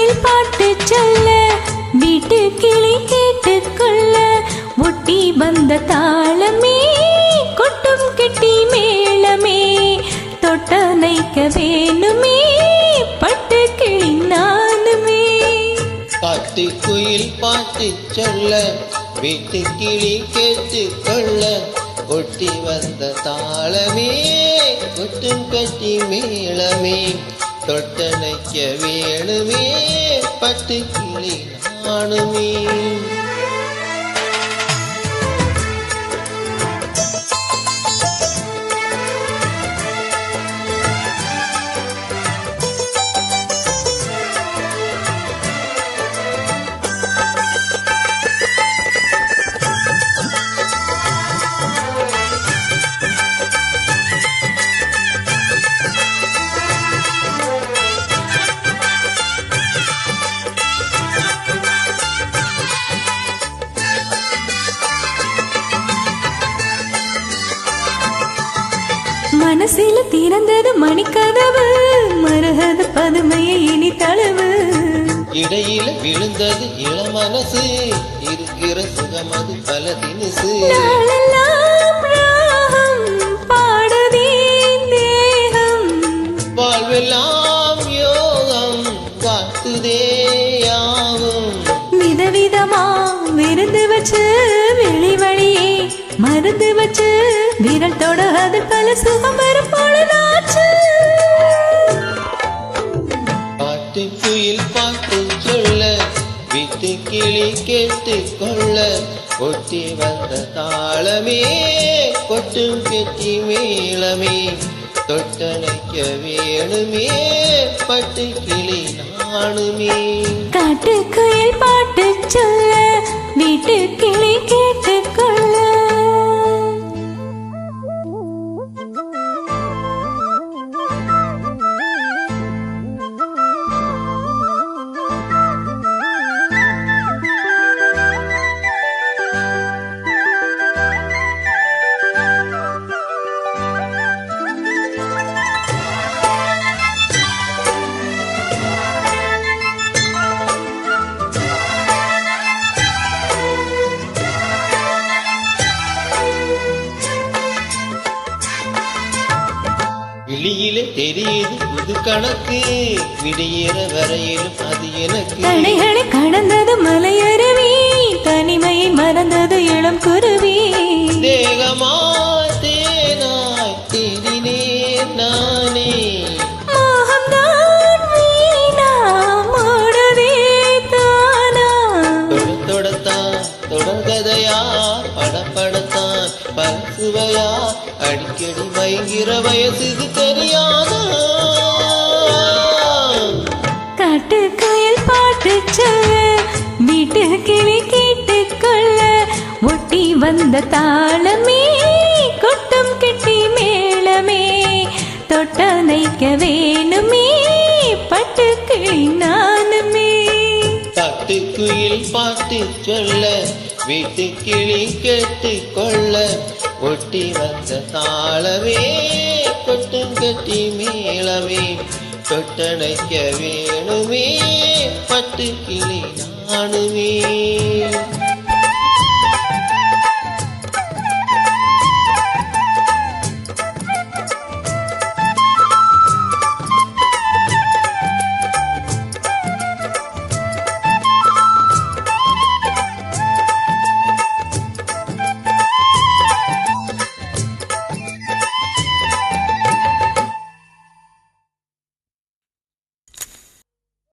குயில் பாட்டு சொல்ல வீட்டு கிளி கேட்டுக்கொள்ள ஒட்டி வந்த தாளமே கொட்டும் கெட்டி மேளமே தொட்டனைக்க வேணுமே பட்டு கிளி நானுமே. பாட்டு குயில் பாட்டு சொல்ல வீட்டு கிளி கேட்டுக்கொள்ள ஒட்டி வந்த தாளமே கொட்டும் கட்டி மேளமே தொட்டனைக்க வேணுமே பட்டு கிளி நானுமே. மனசில திறந்தது மணிக்கதவு மரகத பதுமையை இனி தளவு இடையில விழுந்தது இளமனசு இருக்கிற சுகமது பல தினசு. பாடுதே தேகம் வாழ்வெல்லாம் யோகம் காத்துதே யாவும் விதவிதமா விருந்து வச்சு வெளி வழியே மருந்து வச்சு விரல் தொடகாது பல சுகம் வரும் பொழுதாச்சு. பாட்டு குயில் பாட்டு சொல்ல வீட்டு கிளி கேட்டுக்கொள்ள ஒட்டி வந்த தாளமே கொட்டும் கெட்டி மேளமே தொட்டனைக்க வேணுமே பட்டு கிளி நானுமே. காட்டு குயில் பாட்டு சொல்ல வீட்டு கிளி கேட்டுக்கொள்ள. விழியிலே தெரியுது புது கணக்கு விடியற வரையிலும் அது எனக்கு. தடைகளை கடந்தது மலையருவி தனிமையை மறந்தது இளம் குருவி. தேகமாய் தேனாய் தேடினேன் நானே மோகம்தான் வீணா மூடுதே தானா. தொடத்தான் தொடர்கதையா படப்படத்தான் பசுவையா அடிக்கடி மயங்கிற வயசுக்கு தெரியாதா. காட்டு குயில் பாட்டு சொல்ல வீட்டு கிளி கேட்டுக்கொள்ள ஒட்டி வந்த தாளமே கொட்டும் கெட்டி மேளமே தொட்டனைக்க வேணுமே பட்டு கிளி நானுமே. காட்டு குயில் பாட்டு சொல்ல வீட்டு கிளி கேட்டுக்கொள்ள ஒட்டி வந்த தாளமே கொட்டும் கட்டி மேளமே தொட்டனைக்க வேணுமே பட்டு கிளி நானுமே.